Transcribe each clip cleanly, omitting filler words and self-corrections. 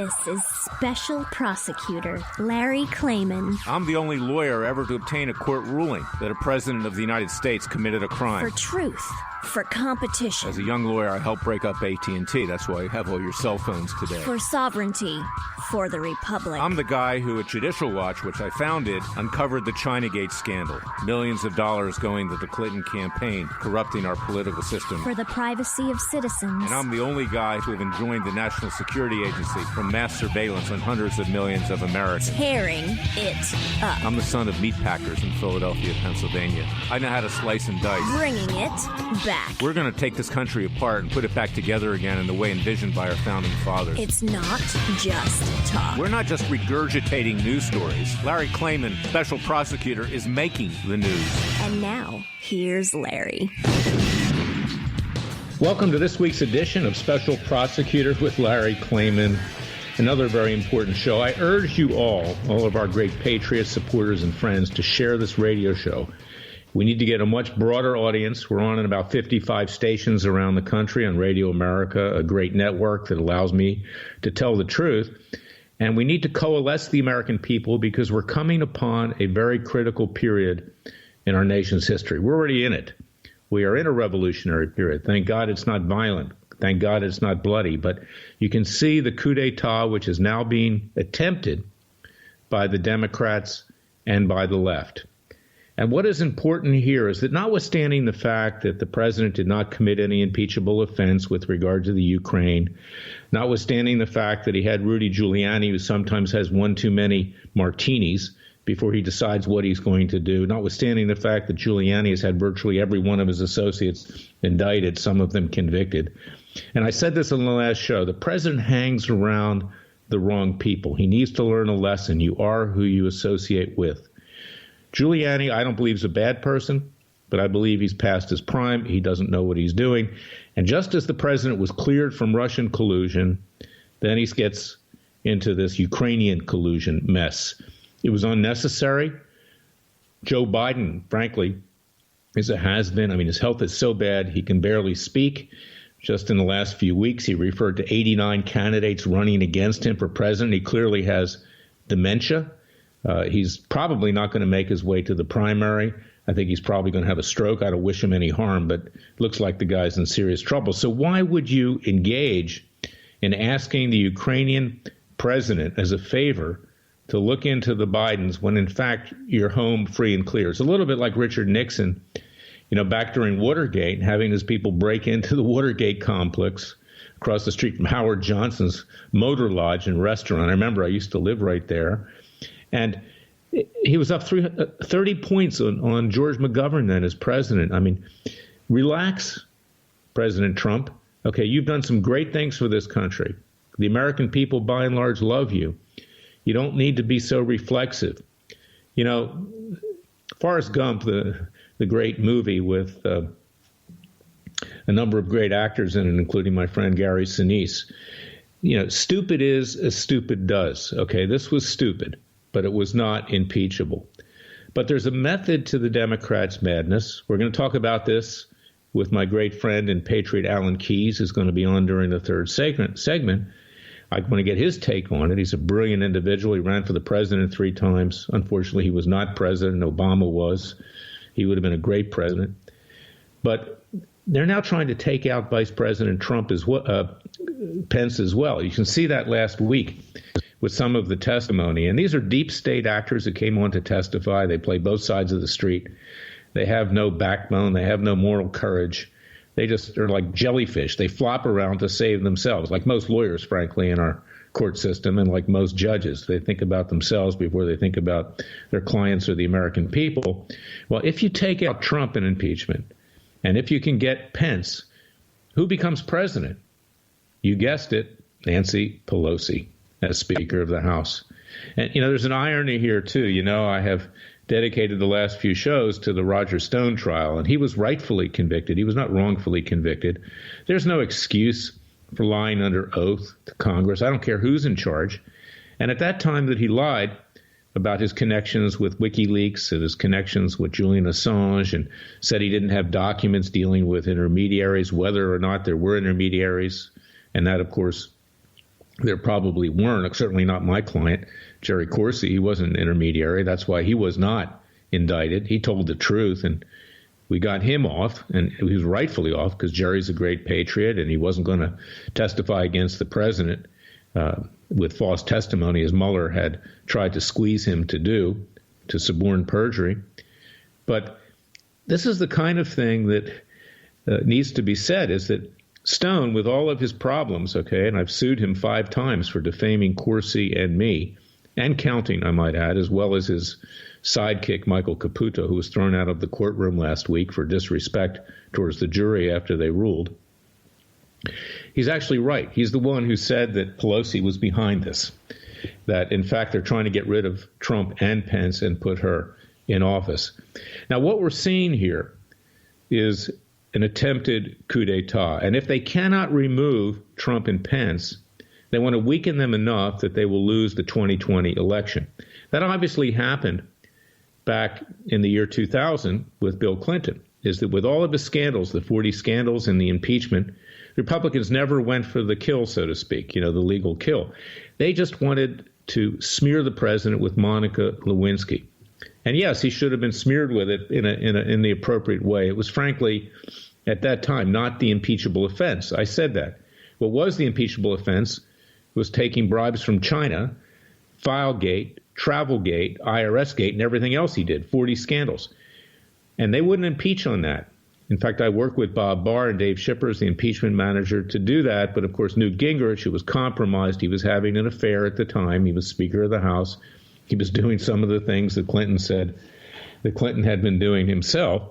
This is Special Prosecutor Larry Klayman. I'm the only lawyer ever to obtain a court ruling that a president of the United States committed a crime. For truth. For competition. As a young lawyer, I helped break up AT&T. That's why you have all your cell phones today. For sovereignty. For the Republic. I'm the guy who at Judicial Watch, which I founded, uncovered the Chinagate scandal. Millions of dollars going to the Clinton campaign, corrupting our political system. For the privacy of citizens. And I'm the only guy to have enjoined the National Security Agency from mass surveillance on hundreds of millions of Americans. Tearing it up. I'm the son of meatpackers in Philadelphia, Pennsylvania. I know how to slice and dice. Bringing it back. We're going to take this country apart and put it back together again in the way envisioned by our founding fathers. It's not just talk. We're not just regurgitating news stories. Larry Klayman, special prosecutor, is making the news. And now, here's Larry. Welcome to this week's edition of Special Prosecutor with Larry Klayman. Another very important show. I urge you all of our great patriots, supporters, and friends, to share this radio show. We need to get a much broader audience. We're on in about 55 stations around the country on Radio America, a great network that allows me to tell the truth. And we need to coalesce the American people because we're coming upon a very critical period in our nation's history. We're already in it. We are in a revolutionary period. Thank God it's not violent. Thank God it's not bloody. But you can see the coup d'etat, which is now being attempted by the Democrats and by the left. And what is important here is that notwithstanding the fact that the president did not commit any impeachable offense with regard to the Ukraine, notwithstanding the fact that he had Rudy Giuliani, who sometimes has one too many martinis before he decides what he's going to do, notwithstanding the fact that Giuliani has had virtually every one of his associates indicted, some of them convicted. And I said this on the last show, the president hangs around the wrong people. He needs to learn a lesson. You are who you associate with. Giuliani, I don't believe, is a bad person, but I believe he's past his prime. He doesn't know what he's doing. And just as the president was cleared from Russian collusion, then he gets into this Ukrainian collusion mess. It was unnecessary. Joe Biden, frankly, is a has-been. I mean, his health is so bad he can barely speak. Just in the last few weeks, he referred to 89 candidates running against him for president. He clearly has dementia. He's probably not going to make his way to the primary. I think he's probably going to have a stroke. I don't wish him any harm, but it looks like the guy's in serious trouble. So why would you engage in asking the Ukrainian president as a favor to look into the Bidens when, in fact, you're home free and clear? It's a little bit like Richard Nixon, back during Watergate, having his people break into the Watergate complex across the street from Howard Johnson's Motor Lodge and restaurant. I remember I used to live right there. And he was up 30 points on George McGovern then as president. I mean, relax, President Trump. Okay, you've done some great things for this country. The American people, by and large, love you. You don't need to be so reflexive. Forrest Gump, the great movie with a number of great actors in it, including my friend Gary Sinise. Stupid is as stupid does. Okay, this was stupid, but it was not impeachable. But there's a method to the Democrats' madness. We're going to talk about this with my great friend and patriot Alan Keyes, who's going to be on during the third segment. I want to get his take on it. He's a brilliant individual. He ran for the president 3 times. Unfortunately, he was not president. Obama was. He would have been a great president. But they're now trying to take out Vice President Trump Pence as well. You can see that last week with some of the testimony. And these are deep state actors that came on to testify. They play both sides of the street. They have no backbone. They have no moral courage. They just are like jellyfish. They flop around to save themselves, like most lawyers, frankly, in our court system, and like most judges. They think about themselves before they think about their clients or the American people. Well, if you take out Trump in impeachment, and if you can get Pence, who becomes president? You guessed it, Nancy Pelosi as Speaker of the House. And, there's an irony here, too. I have dedicated the last few shows to the Roger Stone trial, and he was rightfully convicted. He was not wrongfully convicted. There's no excuse for lying under oath to Congress. I don't care who's in charge. And at that time that he lied about his connections with WikiLeaks and his connections with Julian Assange, and said he didn't have documents dealing with intermediaries, whether or not there were intermediaries, and that, of course, There probably weren't, certainly not my client, Jerry Corsi. He wasn't an intermediary. That's why he was not indicted. He told the truth, and we got him off, and he was rightfully off because Jerry's a great patriot, and he wasn't going to testify against the president with false testimony, as Mueller had tried to squeeze him to do, to suborn perjury. But this is the kind of thing that needs to be said, is that Stone, with all of his problems, okay, and I've sued him 5 times for defaming Corsi and me, and counting, I might add, as well as his sidekick, Michael Caputo, who was thrown out of the courtroom last week for disrespect towards the jury after they ruled. He's actually right. He's the one who said that Pelosi was behind this, that, in fact, they're trying to get rid of Trump and Pence and put her in office. Now, what we're seeing here is an attempted coup d'etat. And if they cannot remove Trump and Pence, they want to weaken them enough that they will lose the 2020 election. That obviously happened back in the year 2000 with Bill Clinton, is that with all of the scandals, the 40 scandals and the impeachment, Republicans never went for the kill, so to speak, the legal kill. They just wanted to smear the president with Monica Lewinsky. And yes, he should have been smeared with it in the appropriate way. It was, frankly, at that time, not the impeachable offense. I said that. What was the impeachable offense was taking bribes from China, Filegate, Travelgate, IRSgate, and everything else he did, 40 scandals. And they wouldn't impeach on that. In fact, I worked with Bob Barr and Dave Shippers, the impeachment manager, to do that. But, of course, Newt Gingrich, who was compromised, he was having an affair at the time. He was Speaker of the House. He was doing some of the things that Clinton said that Clinton had been doing himself.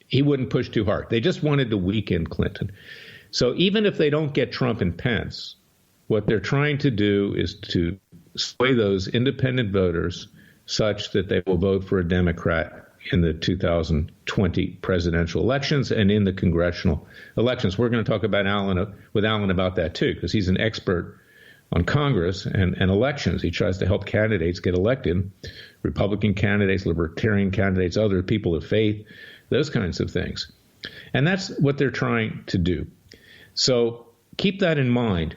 He wouldn't push too hard. They just wanted to weaken Clinton. So even if they don't get Trump and Pence, what they're trying to do is to sway those independent voters such that they will vote for a Democrat in the 2020 presidential elections and in the congressional elections. We're going to talk about with Alan about that, too, because he's an expert on Congress and elections. He tries to help candidates get elected, Republican candidates, Libertarian candidates, other people of faith, those kinds of things. And that's what they're trying to do. So keep that in mind.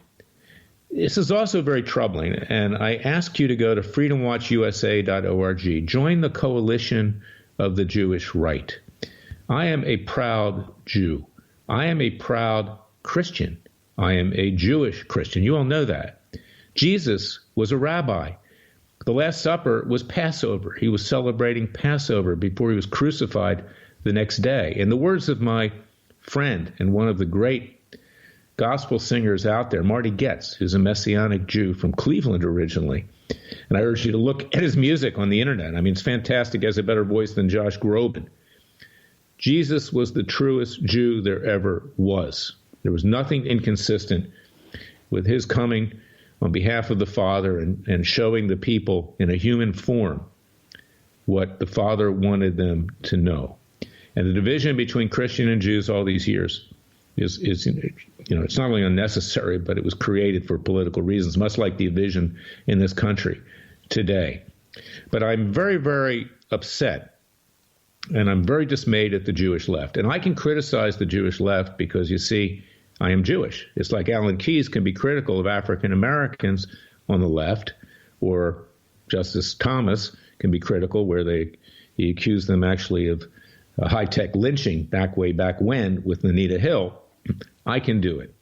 This is also very troubling, and I ask you to go to freedomwatchusa.org. Join the coalition of the Jewish right. I am a proud Jew. I am a proud Christian. I am a Jewish Christian. You all know that. Jesus was a rabbi. The Last Supper was Passover. He was celebrating Passover before he was crucified the next day. In the words of my friend and one of the great gospel singers out there, Marty Goetz, who's a Messianic Jew from Cleveland originally, and I urge you to look at his music on the internet. I mean, it's fantastic. He has a better voice than Josh Groban. Jesus was the truest Jew there ever was. There was nothing inconsistent with his coming on behalf of the Father and showing the people in a human form what the Father wanted them to know. And the division between Christian and Jews all these years is it's not only unnecessary, but it was created for political reasons, much like the division in this country today. But I'm very, very upset, and I'm very dismayed at the Jewish left. And I can criticize the Jewish left because, you see, I am Jewish. It's like Alan Keyes can be critical of African Americans on the left, or Justice Thomas can be critical where he accused them actually of high-tech lynching way back when with Anita Hill. I can do it.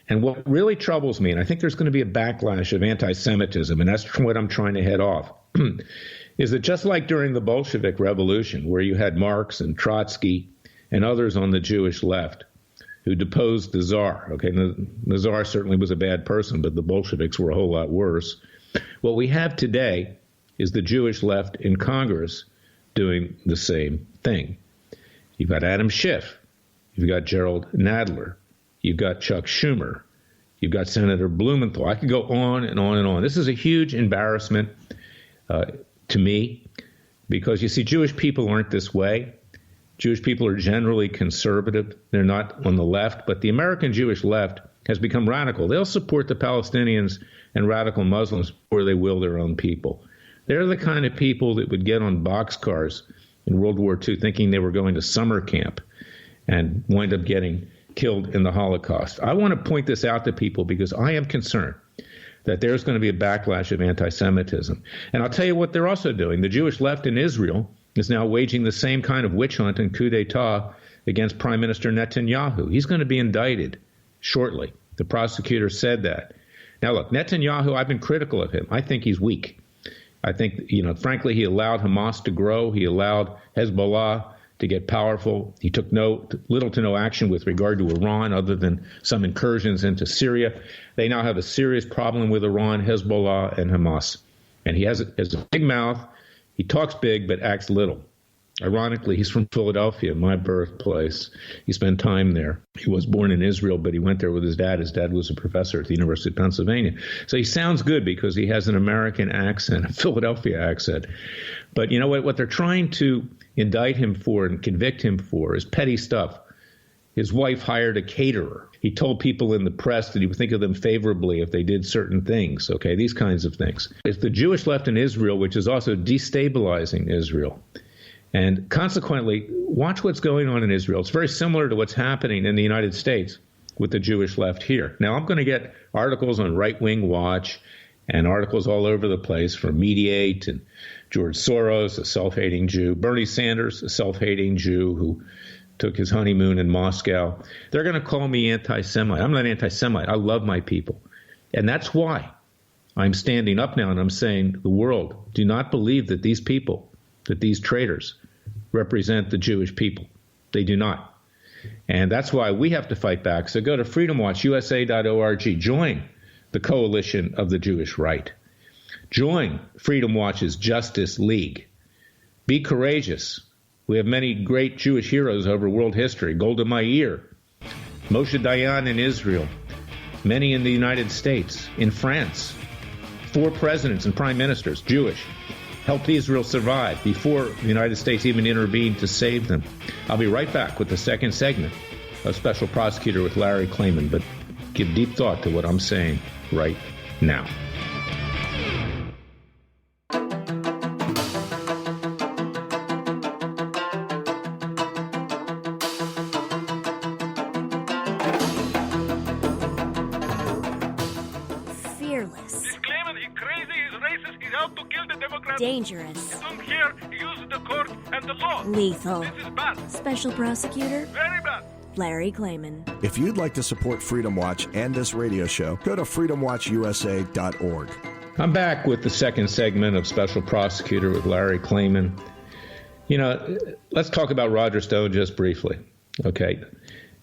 And what really troubles me, and I think there's going to be a backlash of anti-Semitism, and that's what I'm trying to head off, is that just like during the Bolshevik Revolution, where you had Marx and Trotsky and others on the Jewish left who deposed the Tsar. Okay, the Tsar certainly was a bad person, but the Bolsheviks were a whole lot worse. What we have today is the Jewish left in Congress doing the same thing. You've got Adam Schiff. You've got Gerald Nadler. You've got Chuck Schumer. You've got Senator Blumenthal. I could go on and on and on. This is a huge embarrassment to me because, you see, Jewish people aren't this way. Jewish people are generally conservative. They're not on the left. But the American Jewish left has become radical. They'll support the Palestinians and radical Muslims before they will their own people. They're the kind of people that would get on boxcars in World War II thinking they were going to summer camp and wind up getting killed in the Holocaust. I want to point this out to people because I am concerned that there's going to be a backlash of anti-Semitism. And I'll tell you what they're also doing. The Jewish left in Israel is now waging the same kind of witch hunt and coup d'etat against Prime Minister Netanyahu. He's going to be indicted shortly. The prosecutor said that. Now, look, Netanyahu, I've been critical of him. I think he's weak. I think, frankly, he allowed Hamas to grow. He allowed Hezbollah to get powerful. He took little to no action with regard to Iran other than some incursions into Syria. They now have a serious problem with Iran, Hezbollah, and Hamas. And he has a big mouth. He talks big but acts little. Ironically, he's from Philadelphia, my birthplace. He spent time there. He was born in Israel, but he went there with his dad. His dad was a professor at the University of Pennsylvania. So he sounds good because he has an American accent, a Philadelphia accent. But you know what they're trying to indict him for and convict him for is petty stuff. His wife hired a caterer. He told people in the press that he would think of them favorably if they did certain things, okay, these kinds of things. It's the Jewish left in Israel, which is also destabilizing Israel. And consequently, watch what's going on in Israel. It's very similar to what's happening in the United States with the Jewish left here. Now, I'm going to get articles on Right Wing Watch and articles all over the place from Mediate and George Soros, a self-hating Jew, Bernie Sanders, a self-hating Jew who took his honeymoon in Moscow. They're going to call me anti-Semite. I'm not anti-Semite. I love my people. And that's why I'm standing up now and I'm saying, the world, do not believe that these people, that these traitors represent the Jewish people. They do not. And that's why we have to fight back. So go to freedomwatchusa.org. Join the coalition of the Jewish right. Join Freedom Watch's Justice League. Be courageous. We have many great Jewish heroes over world history. Golda Meir, Moshe Dayan in Israel, many in the United States, in France. 4 presidents and prime ministers, Jewish, helped Israel survive before the United States even intervened to save them. I'll be right back with the second segment of Special Prosecutor with Larry Klayman, but give deep thought to what I'm saying right now. Dangerous. Don't care. Use the court and the law. Lethal. This is bad. Special Prosecutor Very bad. Larry Klayman. If you'd like to support Freedom Watch and this radio show, go to freedomwatchusa.org. I'm back with the second segment of Special Prosecutor with Larry Klayman. Let's talk about Roger Stone just briefly. Okay.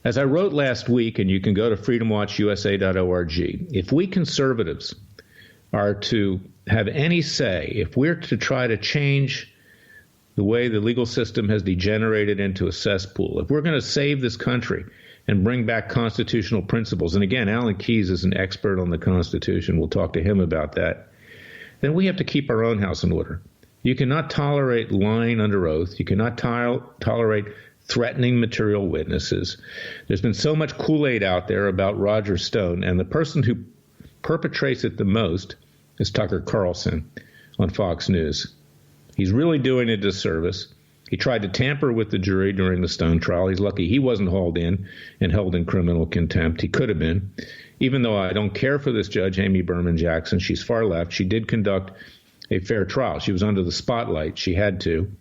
As I wrote last week, and you can go to freedomwatchusa.org, if we conservatives are to have any say, if we're to try to change the way the legal system has degenerated into a cesspool, if we're going to save this country and bring back constitutional principles, and again, Alan Keyes is an expert on the Constitution, we'll talk to him about that, then we have to keep our own house in order. You cannot tolerate lying under oath. You cannot tolerate threatening material witnesses. There's been so much Kool-Aid out there about Roger Stone, and the person who perpetrates it the most is Tucker Carlson on Fox News. He's really doing a disservice. He tried to tamper with the jury during the Stone trial. He's lucky he wasn't hauled in and held in criminal contempt. He could have been. Even though I don't care for this judge, Amy Berman Jackson, she's far left, she did conduct a fair trial. She was under the spotlight. She had to.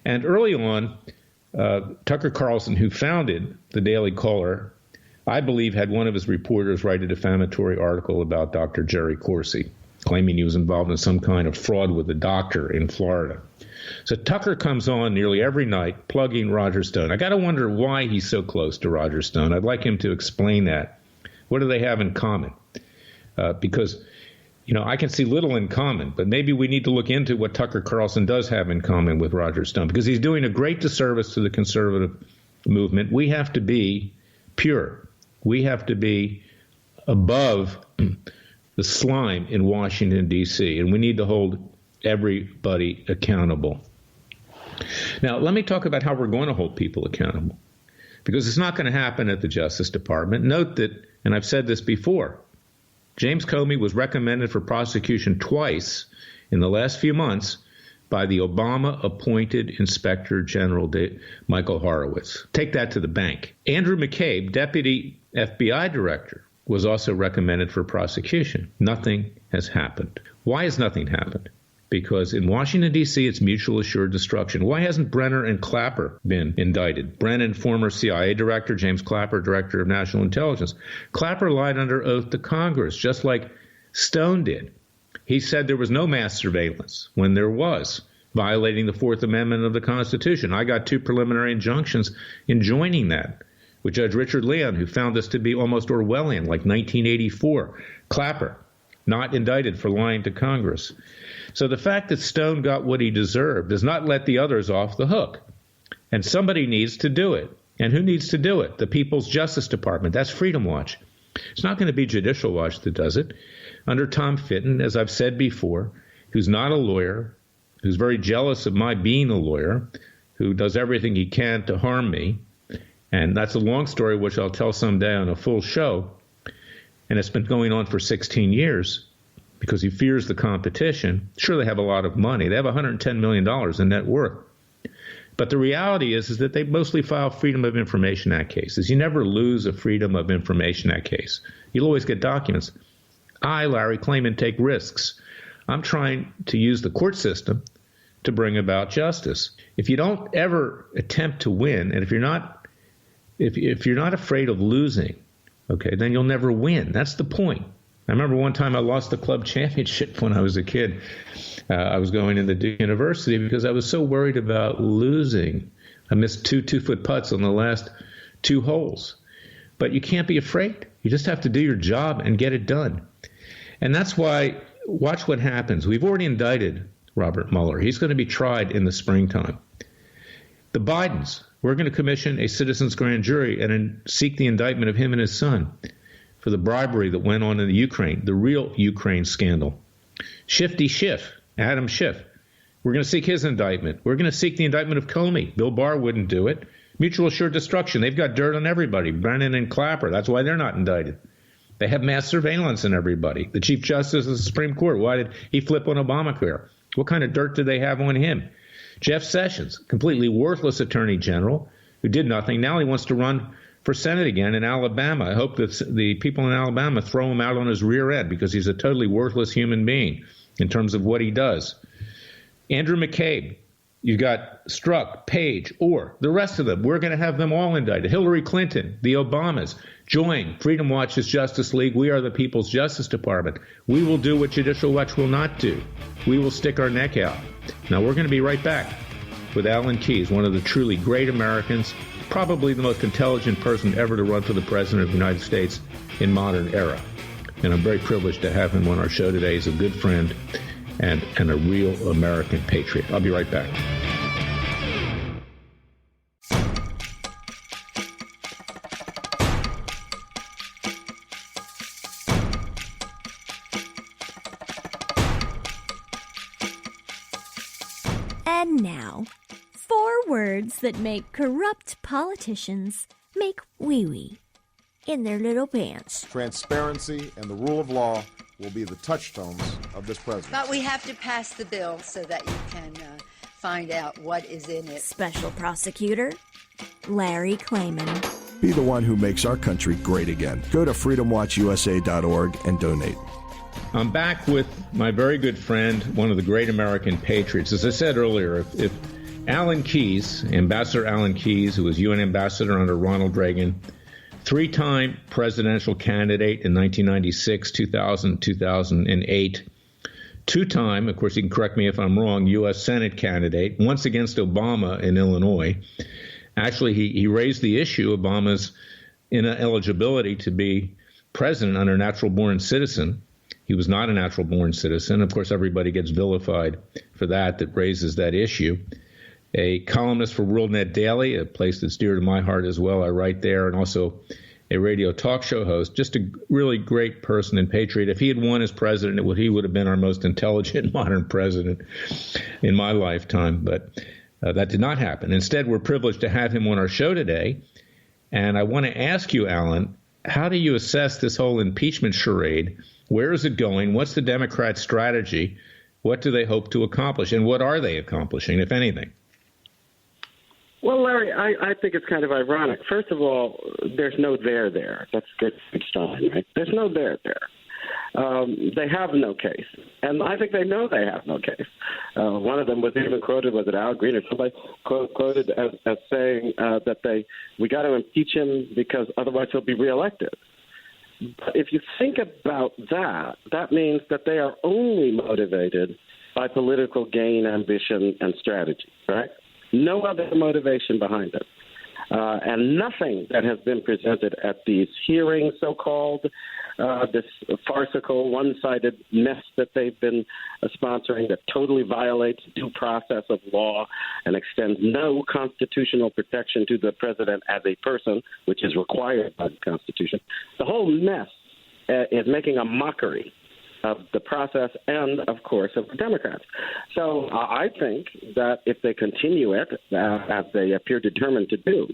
And early on, Tucker Carlson, who founded the Daily Caller, I believe had one of his reporters write a defamatory article about Dr. Jerry Corsi, claiming he was involved in some kind of fraud with a doctor in Florida. So Tucker comes on nearly every night plugging Roger Stone. I got to wonder why he's so close to Roger Stone. I'd like him to explain that. What do they have in common? Because, I can see little in common, but maybe we need to look into what Tucker Carlson does have in common with Roger Stone, because he's doing a great disservice to the conservative movement. We have to be pure. We have to be above the slime in Washington, D.C., and we need to hold everybody accountable. Now, let me talk about how we're going to hold people accountable, because it's not going to happen at the Justice Department. Note that, and I've said this before, James Comey was recommended for prosecution twice in the last few months by the Obama-appointed Inspector General Michael Horowitz. Take that to the bank. Andrew McCabe, Deputy FBI Director, was also recommended for prosecution. Nothing has happened. Why has nothing happened? Because in Washington, D.C., it's mutual assured destruction. Why hasn't Brenner and Clapper been indicted? Brennan, former CIA director, James Clapper, director of national intelligence. Clapper lied under oath to Congress, just like Stone did. He said there was no mass surveillance when there was, violating the Fourth Amendment of the Constitution. I got 2 preliminary injunctions enjoining that, with Judge Richard Leon, who found this to be almost Orwellian, like 1984. Clapper, not indicted for lying to Congress. So the fact that Stone got what he deserved does not let the others off the hook. And somebody needs to do it. And who needs to do it? The People's Justice Department. That's Freedom Watch. It's not going to be Judicial Watch that does it. Under Tom Fitton, as I've said before, who's not a lawyer, who's very jealous of my being a lawyer, who does everything he can to harm me. And that's a long story, which I'll tell someday on a full show. And it's been going on for 16 years because he fears the competition. Sure, they have a lot of money. They have $110 million in net worth. But the reality is that they mostly file Freedom of Information Act cases. You never lose a Freedom of Information Act case. You'll always get documents. I, Larry Klayman, take risks. I'm trying to use the court system to bring about justice. If you don't ever attempt to win, and if you're not afraid of losing, okay, then you'll never win. That's the point. I remember one time I lost the club championship when I was a kid. I was going into Duke University because I was so worried about losing. I missed 2 2-foot putts on the last 2 holes. But you can't be afraid. You just have to do your job and get it done. And that's why, watch what happens. We've already indicted Robert Mueller. He's going to be tried in the springtime. The Bidens, we're going to commission a citizens grand jury and seek the indictment of him and his son for the bribery that went on in the Ukraine, the real Ukraine scandal. Shifty Schiff, Adam Schiff, we're going to seek his indictment. We're going to seek the indictment of Comey. Bill Barr wouldn't do it. Mutual assured destruction. They've got dirt on everybody. Brennan and Clapper. That's why they're not indicted. They have mass surveillance on everybody. The Chief Justice of the Supreme Court, why did he flip on Obamacare? What kind of dirt do they have on him? Jeff Sessions, completely worthless attorney general who did nothing. Now he wants to run for Senate again in Alabama. I hope that the people in Alabama throw him out on his rear end because he's a totally worthless human being in terms of what he does. Andrew McCabe, you got Strzok, Page, Orr, the rest of them. We're going to have them all indicted. Hillary Clinton, the Obamas. Join Freedom Watch's Justice League. We are the People's Justice Department. We will do what Judicial Watch will not do. We will stick our neck out. Now, we're going to be right back with Alan Keyes, one of the truly great Americans, probably the most intelligent person ever to run for the President of the United States in modern era. And I'm very privileged to have him on our show today. He's a good friend and a real American patriot. I'll be right back. And now, 4 words that make corrupt politicians make wee-wee in their little pants. Transparency and the rule of law will be the touchstones of this presidency. But we have to pass the bill so that you can find out what is in it. Special Prosecutor Larry Klayman. Be the one who makes our country great again. Go to freedomwatchusa.org and donate. I'm back with my very good friend, one of the great American patriots. As I said earlier, if Alan Keyes, Ambassador Alan Keyes, who was UN ambassador under Ronald Reagan, 3-time presidential candidate in 1996, 2000, 2008, 2-time, of course you can correct me if I'm wrong, U.S. Senate candidate, once against Obama in Illinois. Actually, he raised the issue, Obama's ineligibility to be president under natural-born citizen. He was not a natural-born citizen. Of course, everybody gets vilified for that raises that issue. A columnist for WorldNet Daily, a place that's dear to my heart as well. I write there, and also a radio talk show host. Just a really great person and patriot. If he had won as president, he would have been our most intelligent modern president in my lifetime. But that did not happen. Instead, we're privileged to have him on our show today. And I want to ask you, Alan, how do you assess this whole impeachment charade? Where is it going? What's the Democrat strategy? What do they hope to accomplish, and what are they accomplishing, if anything? Well, Larry, I think it's kind of ironic. First of all, there's no there there. That's good sign, right? There's no there there. They have no case, and I think they know they have no case. One of them was even quoted, was it Al Green or somebody quoted as saying that we got to impeach him because otherwise he'll be reelected. But if you think about that, that means that they are only motivated by political gain, ambition, and strategy, right? No other motivation behind it. And nothing that has been presented at these hearings, so-called, this farcical, one-sided mess that they've been sponsoring that totally violates due process of law and extends no constitutional protection to the president as a person, which is required by the Constitution. The whole mess is making a mockery of the process and, of course, of the Democrats. So I think that if they continue it, as they appear determined to do,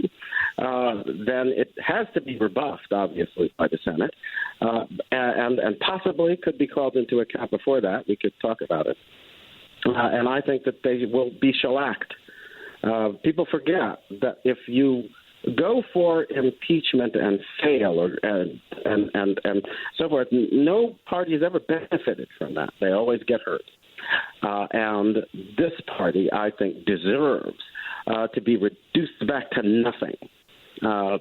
then it has to be rebuffed, obviously, by the Senate, and possibly could be called into account before that. We could talk about it. And I think that they will be shellacked. People forget that if you go for impeachment and fail, and so forth, no party has ever benefited from that. They always get hurt. And this party, I think, deserves to be reduced back to nothing.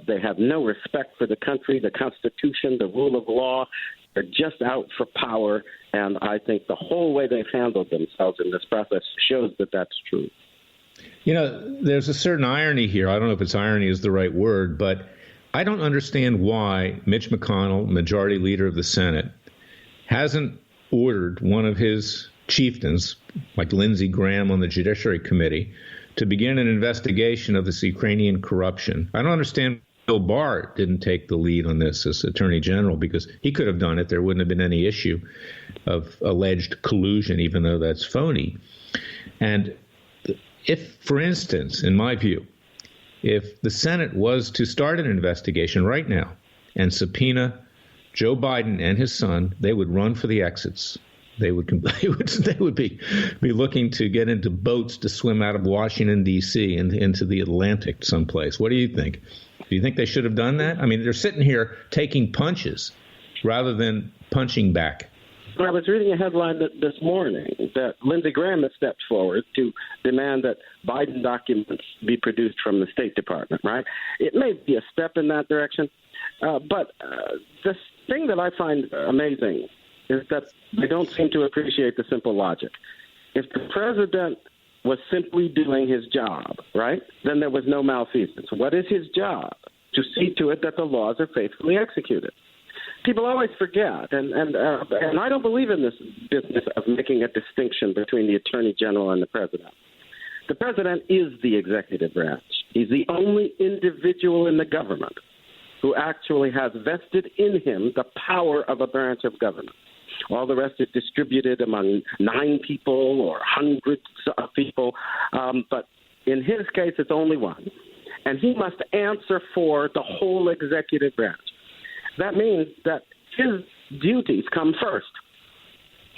They have no respect for the country, the Constitution, the rule of law. They're just out for power, and I think the whole way they've handled themselves in this process shows that that's true. You know, there's a certain irony here. I don't know if it's irony is the right word, but I don't understand why Mitch McConnell, Majority Leader of the Senate, hasn't ordered one of his chieftains, like Lindsey Graham on the Judiciary Committee, to begin an investigation of this Ukrainian corruption. I don't understand Bill Barr didn't take the lead on this as Attorney General, because he could have done it. There wouldn't have been any issue of alleged collusion, even though that's phony. And if, for instance, in my view, if the Senate was to start an investigation right now and subpoena Joe Biden and his son, they would run for the exits. They would be looking to get into boats to swim out of Washington, D.C. and into the Atlantic someplace. What do you think? Do you think they should have done that? I mean, they're sitting here taking punches rather than punching back. I was reading a headline this morning that Lindsey Graham has stepped forward to demand that Biden documents be produced from the State Department, right? It may be a step in that direction, but the thing that I find amazing is that they don't seem to appreciate the simple logic. If the president was simply doing his job, right, then there was no malfeasance. What is his job? To see to it that the laws are faithfully executed. People always forget, and I don't believe in this business of making a distinction between the Attorney General and the President. The President is the executive branch. He's the only individual in the government who actually has vested in him the power of a branch of government. All the rest is distributed among 9 people or hundreds of people, but in his case, it's only one. And he must answer for the whole executive branch. That means that his duties come first.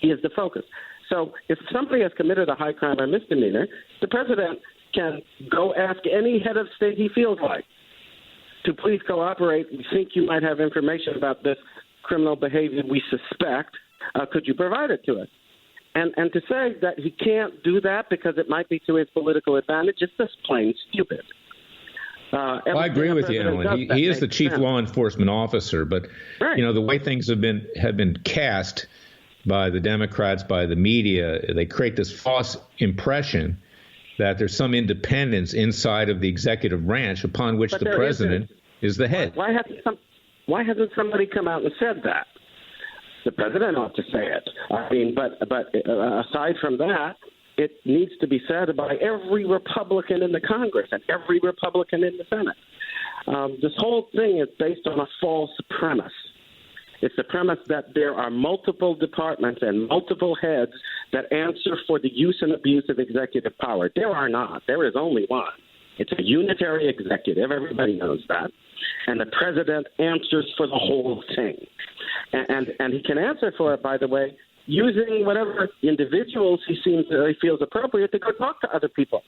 He is the focus. So if somebody has committed a high crime or misdemeanor, the president can go ask any head of state he feels like to please cooperate. We think you might have information about this criminal behavior we suspect. Could you provide it to us? And to say that he can't do that because it might be to his political advantage is just plain stupid. Well, I agree with you, Alan. He is the chief law enforcement officer, but right. You know, the way things have been cast by the Democrats, by the media, they create this false impression that there's some independence inside of the executive branch upon which the president is the head. Why hasn't somebody come out and said that? The president ought to say it. I mean, but aside from that, it needs to be said by every Republican in the Congress and every Republican in the Senate. This whole thing is based on a false premise. It's the premise that there are multiple departments and multiple heads that answer for the use and abuse of executive power. There are not. There is only one. It's a unitary executive. Everybody knows that. And the president answers for the whole thing. And he can answer for it, by the way, using whatever individuals he feels appropriate to go talk to other people.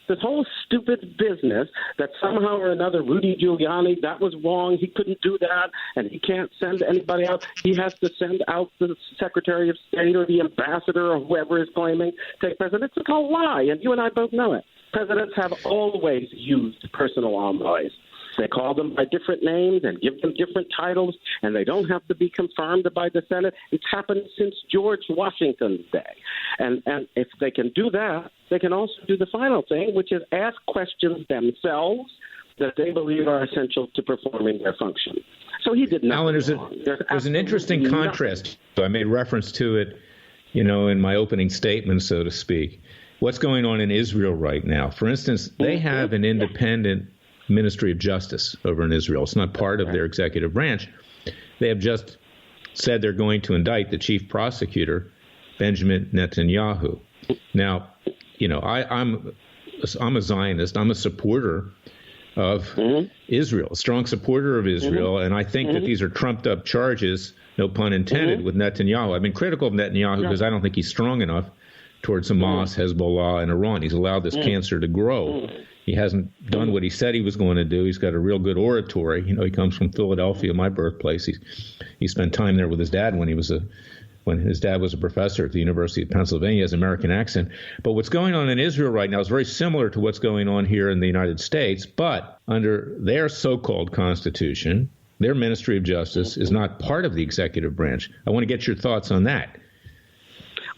This whole stupid business that somehow or another Rudy Giuliani, that was wrong, he couldn't do that, and he can't send anybody out. He has to send out the Secretary of State or the ambassador or whoever is claiming to take president. It's a lie, and you and I both know it. Presidents have always used personal envoys. They call them by different names and give them different titles, and they don't have to be confirmed by the Senate. It's happened since George Washington's day. And if they can do that, they can also do the final thing, which is ask questions themselves that they believe are essential to performing their function. So he did nothing wrong. There's an interesting contrast. So I made reference to it, in my opening statement, so to speak. What's going on in Israel right now? For instance, they have an independent Ministry of Justice over in Israel. It's not part of their executive branch. They have just said they're going to indict the chief prosecutor, Benjamin Netanyahu. Now, I'm a Zionist. I'm a supporter of Israel, a strong supporter of Israel, and I think that these are trumped-up charges, no pun intended, with Netanyahu. I've been critical of Netanyahu because I don't think he's strong enough towards Hamas, Hezbollah, and Iran. He's allowed this cancer to grow. He hasn't done what he said he was going to do. He's got a real good oratory. He comes from Philadelphia, my birthplace. He spent time there with his dad when his dad was a professor at the University of Pennsylvania. He has an American accent. But what's going on in Israel right now is very similar to what's going on here in the United States. But under their so-called constitution, their Ministry of Justice is not part of the executive branch. I want to get your thoughts on that.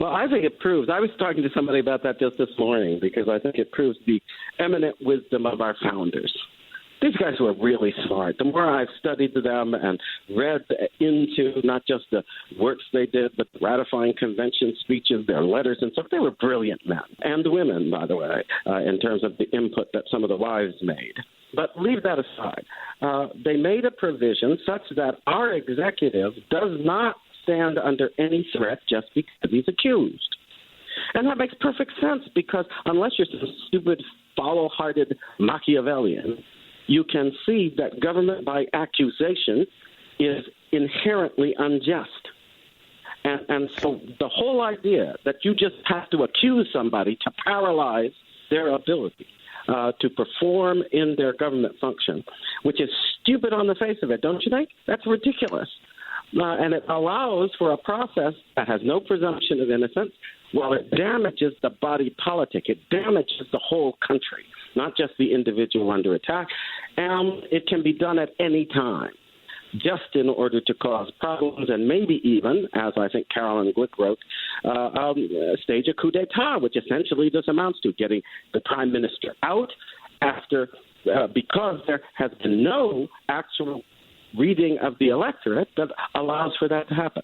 Well, I think it proves, I was talking to somebody about that just this morning, because I think it proves the eminent wisdom of our founders. These guys were really smart. The more I've studied them and read into not just the works they did, but the ratifying convention speeches, their letters and stuff, they were brilliant men. And women, by the way, in terms of the input that some of the wives made. But leave that aside. They made a provision such that our executive does not stand under any threat just because he's accused. And that makes perfect sense, because unless you're some stupid, follow-hearted Machiavellian, you can see that government by accusation is inherently unjust. And so the whole idea that you just have to accuse somebody to paralyze their ability to perform in their government function, which is stupid on the face of it, don't you think? That's ridiculous. And it allows for a process that has no presumption of innocence. While it damages the body politic, it damages the whole country, not just the individual under attack. And it can be done at any time, just in order to cause problems and maybe even, as I think Carolyn Glick wrote, stage a coup d'etat, which essentially this amounts to getting the prime minister out after, because there has been no actual reading of the electorate that allows for that to happen.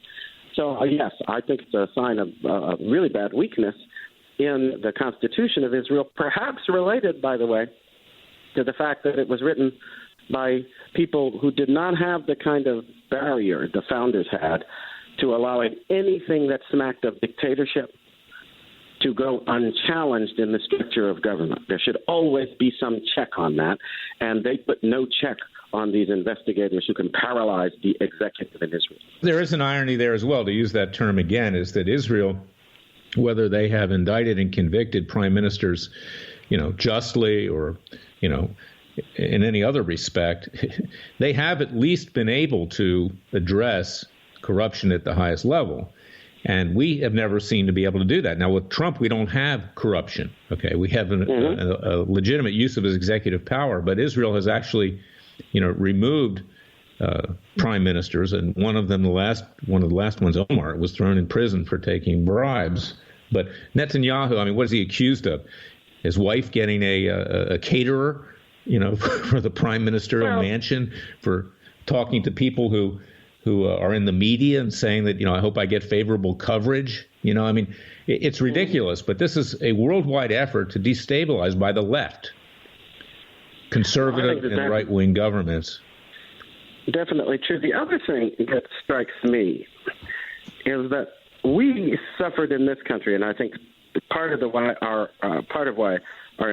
So, yes, I think it's a sign of really bad weakness in the Constitution of Israel, perhaps related, by the way, to the fact that it was written by people who did not have the kind of barrier the founders had to allowing anything that smacked of dictatorship to go unchallenged in the structure of government. There should always be some check on that, and they put no check on these investigators who can paralyze the executive in Israel. There is an irony there as well, to use that term again, is that Israel, whether they have indicted and convicted prime ministers, justly or, in any other respect, they have at least been able to address corruption at the highest level. And we have never seemed to be able to do that. Now, with Trump, we don't have corruption. Okay, we have a legitimate use of his executive power, but Israel has actually removed prime ministers, and one of the last ones, Omar, was thrown in prison for taking bribes. But Netanyahu, what is he accused of? His wife getting a caterer, for the prime ministerial mansion, for talking to people who are in the media and saying that, I hope I get favorable coverage. It's ridiculous. But this is a worldwide effort to destabilize by the left conservative and right-wing governments. Definitely true. The other thing that strikes me is that we suffered in this country, and I think part of why our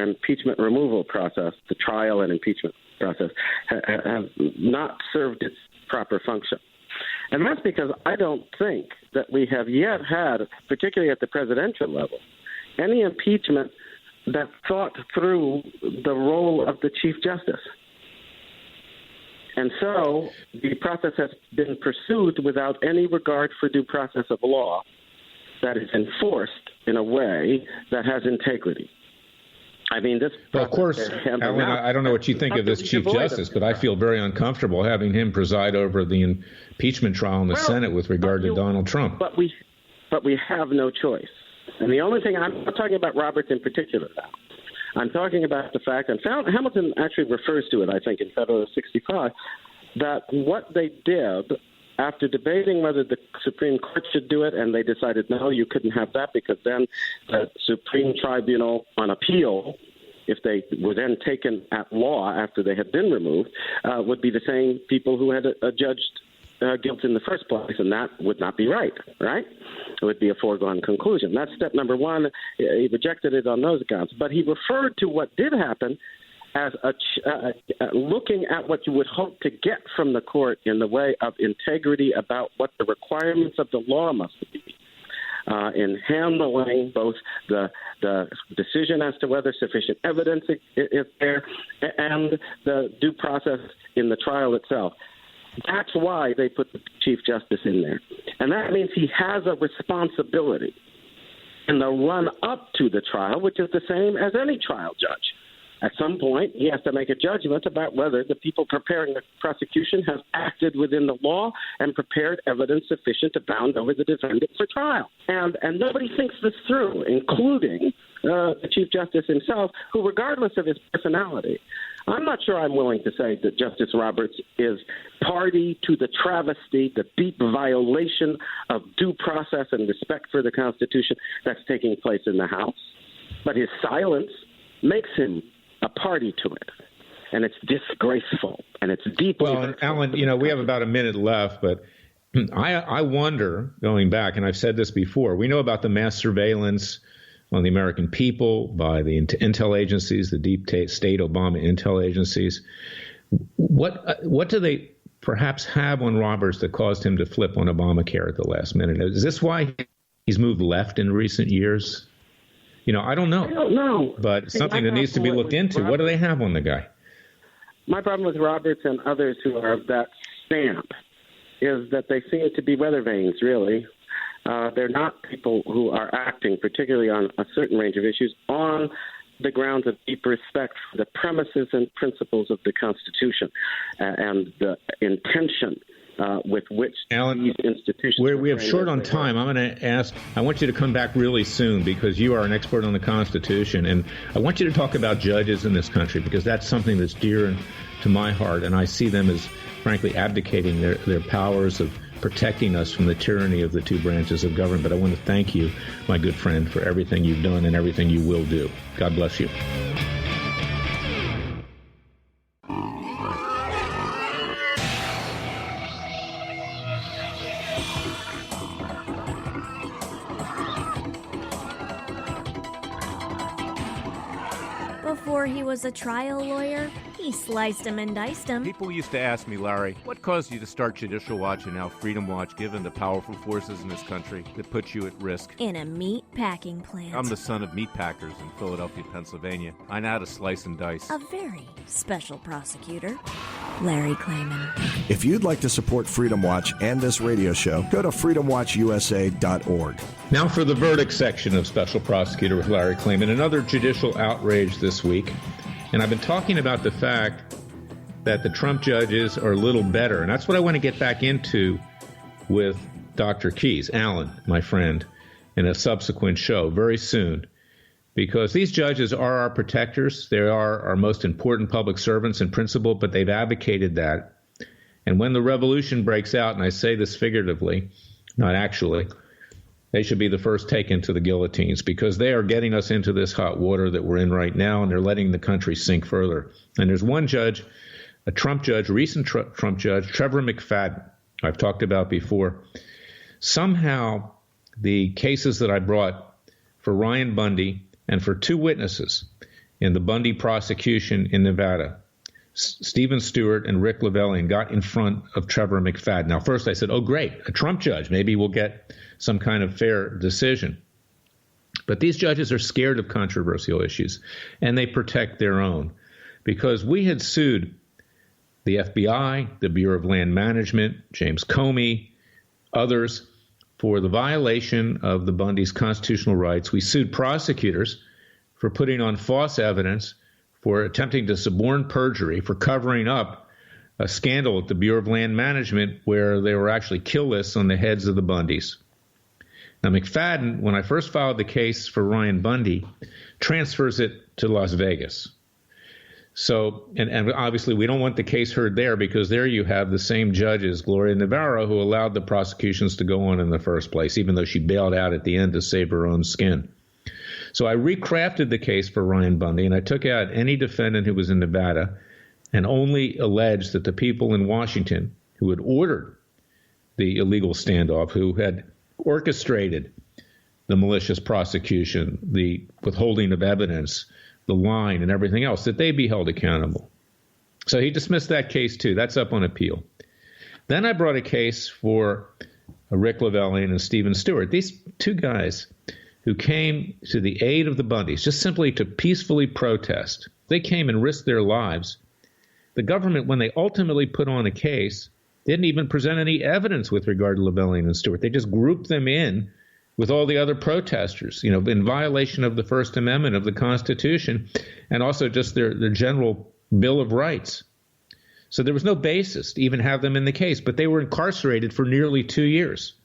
impeachment removal process, the trial and impeachment process, have not served its proper function. And that's because I don't think that we have yet had, particularly at the presidential level, any impeachment that thought through the role of the Chief Justice. And so the process has been pursued without any regard for due process of law that is enforced in a way that has integrity. I mean, this. Well, of course, Alan, I don't know what you think of this Chief Justice, but I feel very uncomfortable having him preside over the impeachment trial in the Senate with regard to Donald Trump. But we have no choice. And the only thing, I'm not talking about Roberts in particular now. I'm talking about the fact, and Hamilton actually refers to it, I think, in Federalist 65, that what they did after debating whether the Supreme Court should do it, and they decided, no, you couldn't have that because then the Supreme Tribunal on appeal, if they were then taken at law after they had been removed, would be the same people who had adjudged guilt in the first place, and that would not be right? It would be a foregone conclusion. That's step number one. He rejected it on those accounts. But he referred to what did happen as looking at what you would hope to get from the court in the way of integrity about what the requirements of the law must be in handling both the decision as to whether sufficient evidence is there and the due process in the trial itself. That's why they put the Chief Justice in there. And that means he has a responsibility in the run-up to the trial, which is the same as any trial judge. At some point, he has to make a judgment about whether the people preparing the prosecution have acted within the law and prepared evidence sufficient to bound over the defendant for trial. And nobody thinks this through, including the Chief Justice himself, who, regardless of his personality, I'm not sure I'm willing to say that Justice Roberts is party to the travesty, the deep violation of due process and respect for the Constitution that's taking place in the House. But his silence makes him a party to it. And it's disgraceful, and it's deeply Well, and Alan, we have about a minute left, but I wonder, going back, and I've said this before, we know about the mass surveillance on the American people by the intel agencies, the deep state Obama intel agencies. What do they perhaps have on Roberts that caused him to flip on Obamacare at the last minute? Is this why he's moved left in recent years? I don't know. I don't know. But it's something that needs to be looked into. What do they have on the guy? My problem with Roberts and others who are of that stamp is that they seem to be weather vanes, really. They're not people who are acting, particularly on a certain range of issues, on the grounds of deep respect for the premises and principles of the Constitution and the intention with which Alan, these institutions... We have short on time. I'm going to ask, I want you to come back really soon because you are an expert on the Constitution, and I want you to talk about judges in this country because that's something that's dear to my heart, and I see them as, frankly, abdicating their powers of protecting us from the tyranny of the two branches of government. But I want to thank you, my good friend, for everything you've done and everything you will do. God bless you. Before he was a trial lawyer, he sliced him and diced him. People used to ask me, Larry, what caused you to start Judicial Watch and now Freedom Watch, given the powerful forces in this country that put you at risk? In a meat packing plant. I'm the son of meat packers in Philadelphia, Pennsylvania. I know how to slice and dice. A very special prosecutor, Larry Klayman. If you'd like to support Freedom Watch and this radio show, go to freedomwatchusa.org. Now for the verdict section of Special Prosecutor with Larry Klayman, another judicial outrage this week. And I've been talking about the fact that the Trump judges are a little better. And that's what I want to get back into with Dr. Keyes, Alan, my friend, in a subsequent show very soon. Because these judges are our protectors. They are our most important public servants in principle, but they've advocated that. And when the revolution breaks out, and I say this figuratively, not actually, they should be the first taken to the guillotines because they are getting us into this hot water that we're in right now, and they're letting the country sink further. And there's one judge, a Trump judge, recent Trump judge, Trevor McFadden, I've talked about before. Somehow the cases that I brought for Ryan Bundy and for two witnesses in the Bundy prosecution in Nevada, Stephen Stewart and Rick Lavellian got in front of Trevor McFadden. Now, first I said, oh, great, a Trump judge. Maybe we'll get some kind of fair decision. But these judges are scared of controversial issues, and they protect their own. Because we had sued the FBI, the Bureau of Land Management, James Comey, others, for the violation of the Bundys' constitutional rights. We sued prosecutors for putting on false evidence, for attempting to suborn perjury, for covering up a scandal at the Bureau of Land Management where there were actually kill lists on the heads of the Bundys. Now, McFadden, when I first filed the case for Ryan Bundy, transfers it to Las Vegas. So, and obviously we don't want the case heard there because there you have the same judges, Gloria Navarro, who allowed the prosecutions to go on in the first place, even though she bailed out at the end to save her own skin. So I recrafted the case for Ryan Bundy, and I took out any defendant who was in Nevada and only alleged that the people in Washington who had ordered the illegal standoff, who had orchestrated the malicious prosecution, the withholding of evidence, the line and everything else, that they be held accountable. So he dismissed that case too. That's up on appeal. Then I brought a case for Rick Lavellian and Stephen Stewart. These two guys who came to the aid of the Bundys just simply to peacefully protest. They came and risked their lives. The government, when they ultimately put on a case, didn't even present any evidence with regard to Lavellian and Stewart. They just grouped them in with all the other protesters, in violation of the First Amendment of the Constitution and also just their general Bill of Rights. So there was no basis to even have them in the case, but they were incarcerated for nearly 2 years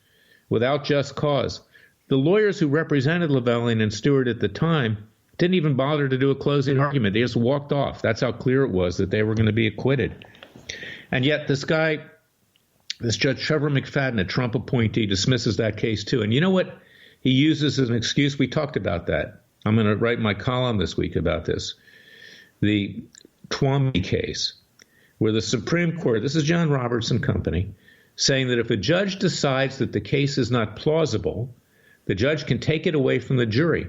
without just cause. The lawyers who represented Lavellian and Stewart at the time didn't even bother to do a closing argument. They just walked off. That's how clear it was that they were going to be acquitted. And yet this Judge Trevor McFadden, a Trump appointee, dismisses that case too. And you know what he uses as an excuse? We talked about that. I'm going to write my column this week about this. The Twomey case, where the Supreme Court, this is John Roberts and company, saying that if a judge decides that the case is not plausible, the judge can take it away from the jury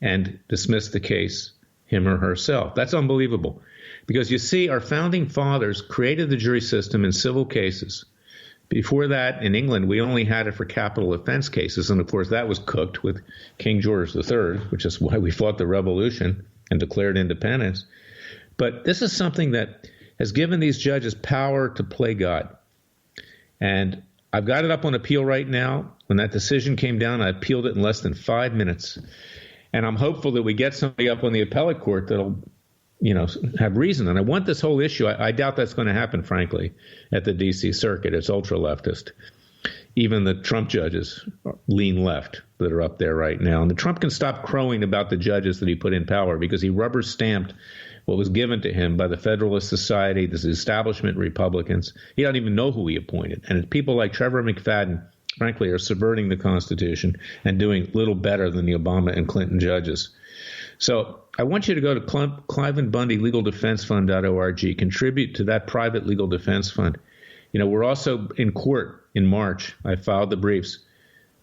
and dismiss the case, him or herself. That's unbelievable. Because you see, our founding fathers created the jury system in civil cases. Before that, in England, we only had it for capital offense cases. And, of course, that was cooked with King George III, which is why we fought the revolution and declared independence. But this is something that has given these judges power to play God. And I've got it up on appeal right now. When that decision came down, I appealed it in less than 5 minutes. And I'm hopeful that we get somebody up on the appellate court that'll have reason. And I want this whole issue. I doubt that's going to happen, frankly, at the D.C. Circuit. It's ultra-leftist. Even the Trump judges lean left that are up there right now. And the Trump can stop crowing about the judges that he put in power because he rubber-stamped what was given to him by the Federalist Society, the establishment Republicans. He doesn't even know who he appointed. And people like Trevor McFadden, frankly, are subverting the Constitution and doing little better than the Obama and Clinton judges. So I want you to go to Cliven Bundy Legal Defense Fund.org, contribute to that private legal defense fund. We're also in court in March. I filed the briefs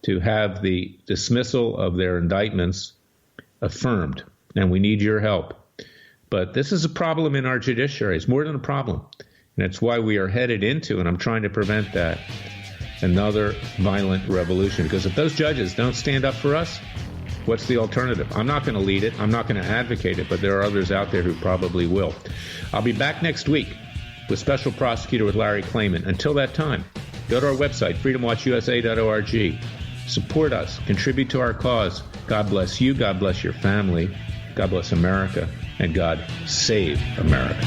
to have the dismissal of their indictments affirmed, and we need your help. But this is a problem in our judiciary. It's more than a problem, and it's why we are headed into, and I'm trying to prevent that, another violent revolution. Because if those judges don't stand up for us, what's the alternative? I'm not going to lead it. I'm not going to advocate it, but there are others out there who probably will. I'll be back next week with Special Prosecutor with Larry Klayman. Until that time, go to our website, freedomwatchusa.org. Support us. Contribute to our cause. God bless you. God bless your family. God bless America. And God save America.